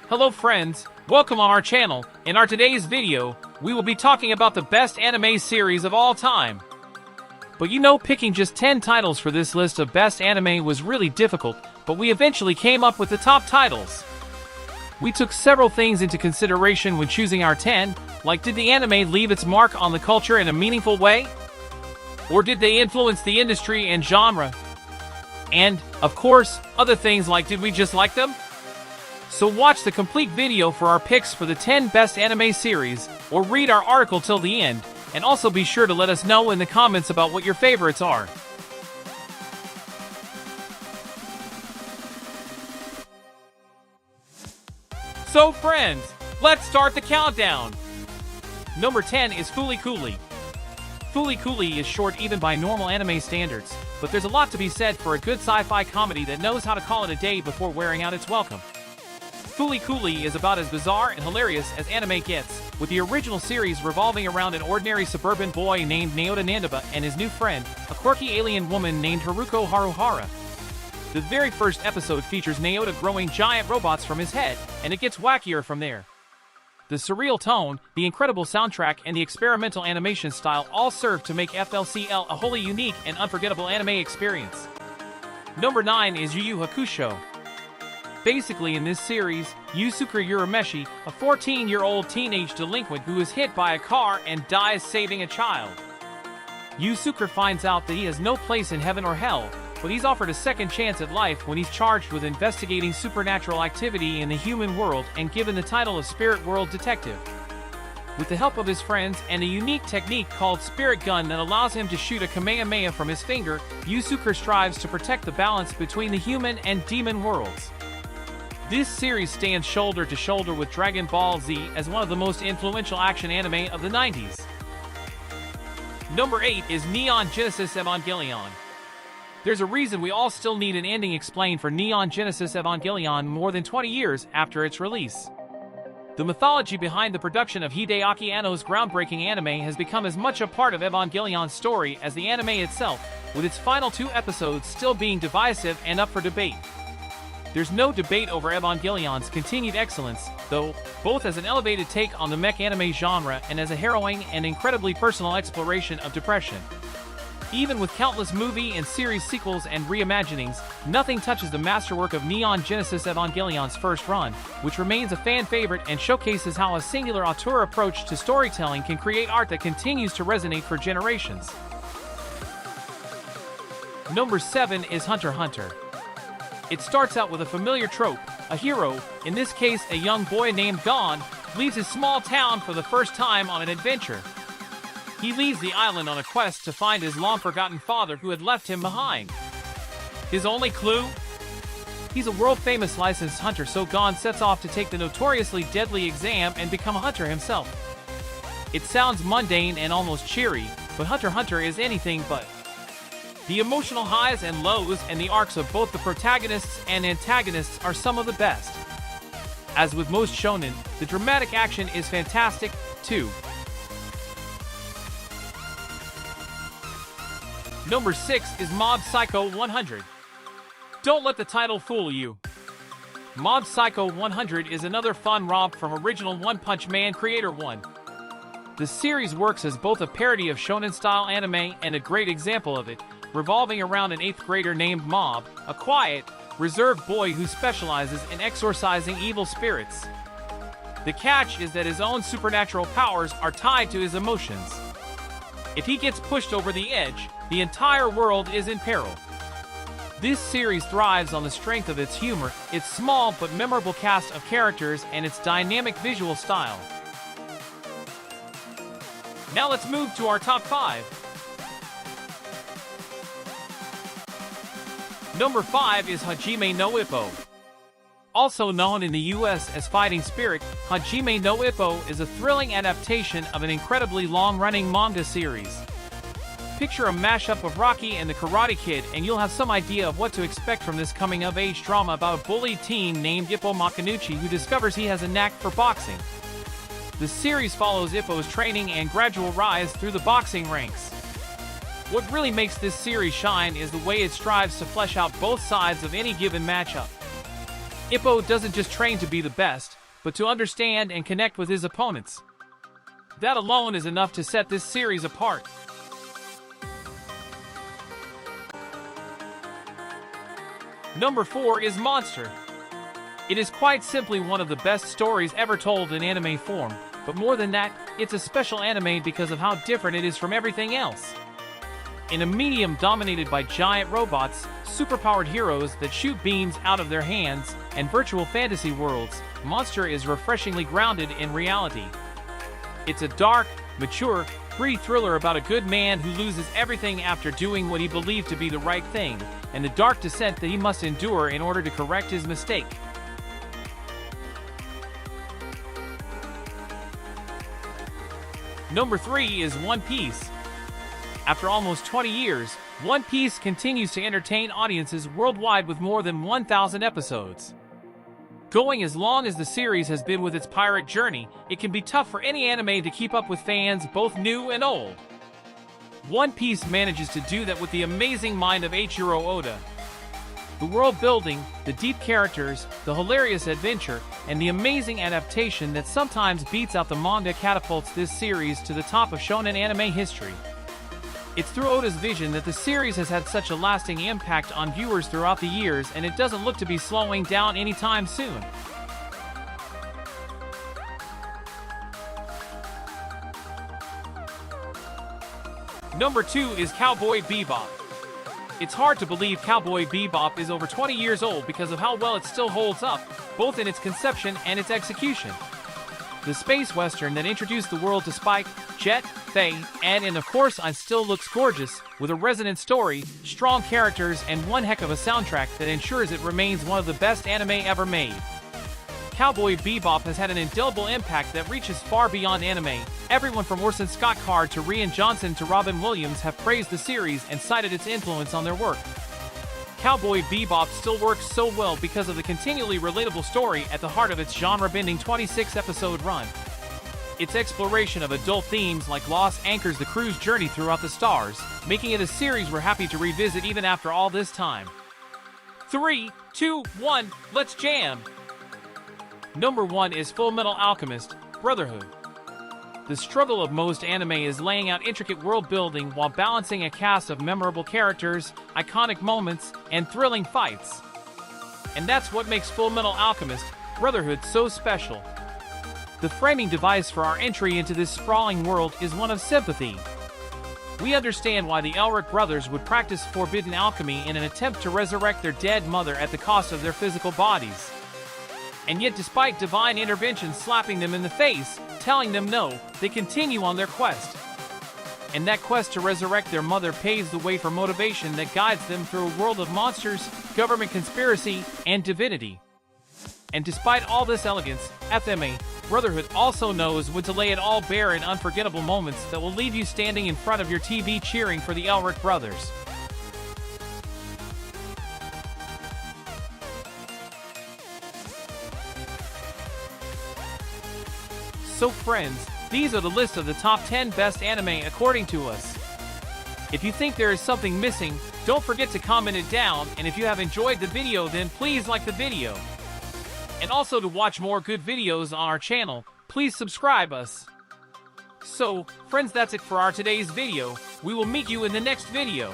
Hello friends, welcome on our channel. In our today's video, we will be talking about the best anime series of all time. But you know, picking just 10 titles for this list of best anime was really difficult, but we eventually came up with the top titles. We took several things into consideration when choosing our 10, like did the anime leave its mark on the culture in a meaningful way? Or did they influence the industry and genre? And, of course, other things like did we just like them? So watch the complete video for our picks for the 10 best anime series, or read our article till the end, and also be sure to let us know in the comments about what your favorites are. So friends, let's start the countdown! Number 10 is Fooly Cooly. Fooly Cooly is short even by normal anime standards, but there's a lot to be said for a good sci-fi comedy that knows how to call it a day before wearing out its welcome. Fooly Cooly is about as bizarre and hilarious as anime gets, with the original series revolving around an ordinary suburban boy named Naota Nandaba and his new friend, a quirky alien woman named Haruko Haruhara. The very first episode features Naota growing giant robots from his head, and it gets wackier from there. The surreal tone, the incredible soundtrack, and the experimental animation style all serve to make FLCL a wholly unique and unforgettable anime experience. Number 9 is Yu Yu Hakusho. Basically, in this series, Yusuke Urameshi, a 14-year-old teenage delinquent who is hit by a car and dies saving a child. Yusuke finds out that he has no place in heaven or hell, but he's offered a second chance at life when he's charged with investigating supernatural activity in the human world and given the title of Spirit World Detective. With the help of his friends and a unique technique called Spirit Gun that allows him to shoot a Kamehameha from his finger, Yusuke strives to protect the balance between the human and demon worlds. This series stands shoulder to shoulder with Dragon Ball Z as one of the most influential action anime of the 90s. Number 8 is Neon Genesis Evangelion. There's a reason we all still need an ending explained for Neon Genesis Evangelion more than 20 years after its release. The mythology behind the production of Hideaki Anno's groundbreaking anime has become as much a part of Evangelion's story as the anime itself, with its final 2 episodes still being divisive and up for debate. There's no debate over Evangelion's continued excellence, though, both as an elevated take on the mech anime genre and as a harrowing and incredibly personal exploration of depression. Even with countless movie and series sequels and reimaginings, nothing touches the masterwork of Neon Genesis Evangelion's first run, which remains a fan favorite and showcases how a singular auteur approach to storytelling can create art that continues to resonate for generations. Number 7 is Hunter x Hunter. It starts out with a familiar trope. A hero, in this case a young boy named Gon, leaves his small town for the first time on an adventure. He leaves the island on a quest to find his long-forgotten father who had left him behind. His only clue? He's a world-famous licensed hunter, so Gon sets off to take the notoriously deadly exam and become a hunter himself. It sounds mundane and almost cheery, but Hunter x Hunter is anything but. The emotional highs and lows and the arcs of both the protagonists and antagonists are some of the best. As with most shonen, the dramatic action is fantastic, too. Number 6 is Mob Psycho 100. Don't let the title fool you. Mob Psycho 100 is another fun romp from original One Punch Man creator 1. The series works as both a parody of shonen-style anime and a great example of it, revolving around an 8th grader named Mob, a quiet, reserved boy who specializes in exorcising evil spirits. The catch is that his own supernatural powers are tied to his emotions. If he gets pushed over the edge, the entire world is in peril. This series thrives on the strength of its humor, its small but memorable cast of characters, and its dynamic visual style. Now let's move to our top 5. Number 5 is Hajime no Ippo. Also known in the US as Fighting Spirit, Hajime no Ippo is a thrilling adaptation of an incredibly long-running manga series. Picture a mashup of Rocky and the Karate Kid and you'll have some idea of what to expect from this coming-of-age drama about a bullied teen named Ippo Makanuchi who discovers he has a knack for boxing. The series follows Ippo's training and gradual rise through the boxing ranks. What really makes this series shine is the way it strives to flesh out both sides of any given matchup. Ippo doesn't just train to be the best, but to understand and connect with his opponents. That alone is enough to set this series apart. Number 4 is Monster. It is quite simply one of the best stories ever told in anime form, but more than that, it's a special anime because of how different it is from everything else. In a medium dominated by giant robots, superpowered heroes that shoot beams out of their hands, and virtual fantasy worlds, Monster is refreshingly grounded in reality. It's a dark, mature, gritty thriller about a good man who loses everything after doing what he believed to be the right thing, and the dark descent that he must endure in order to correct his mistake. Number 3 is One Piece. After almost 20 years, One Piece continues to entertain audiences worldwide with more than 1,000 episodes. Going as long as the series has been with its pirate journey, it can be tough for any anime to keep up with fans both new and old. One Piece manages to do that with the amazing mind of Eiichiro Oda. The world building, the deep characters, the hilarious adventure, and the amazing adaptation that sometimes beats out the manga catapults this series to the top of shonen anime history. It's through Oda's vision that the series has had such a lasting impact on viewers throughout the years, and it doesn't look to be slowing down anytime soon. Number 2 is Cowboy Bebop. It's hard to believe Cowboy Bebop is over 20 years old because of how well it still holds up, both in its conception and its execution. The space western that introduced the world to Spike, Jet, Faye, and of course Ein still looks gorgeous, with a resonant story, strong characters, and one heck of a soundtrack that ensures it remains one of the best anime ever made. Cowboy Bebop has had an indelible impact that reaches far beyond anime. Everyone from Orson Scott Card to Rian Johnson to Robin Williams have praised the series and cited its influence on their work. Cowboy Bebop still works so well because of the continually relatable story at the heart of its genre-bending 26-episode run. Its exploration of adult themes like loss anchors the crew's journey throughout the stars, making it a series we're happy to revisit even after all this time. 3, 2, 1, let's jam! Number 1 is Fullmetal Alchemist Brotherhood. The struggle of most anime is laying out intricate world building while balancing a cast of memorable characters, iconic moments, and thrilling fights. And that's what makes Fullmetal Alchemist Brotherhood so special. The framing device for our entry into this sprawling world is one of sympathy. We understand why the Elric brothers would practice forbidden alchemy in an attempt to resurrect their dead mother at the cost of their physical bodies. And yet, despite divine intervention slapping them in the face, telling them no, they continue on their quest. And that quest to resurrect their mother paves the way for motivation that guides them through a world of monsters, government conspiracy, and divinity. And despite all this elegance, FMA Brotherhood also knows when to lay it all bare in unforgettable moments that will leave you standing in front of your TV cheering for the Elric brothers. So friends, these are the list of the top 10 best anime according to us. If you think there is something missing, don't forget to comment it down, and if you have enjoyed the video then please like the video. And also to watch more good videos on our channel, please subscribe us. So, friends, that's it for our today's video. We will meet you in the next video.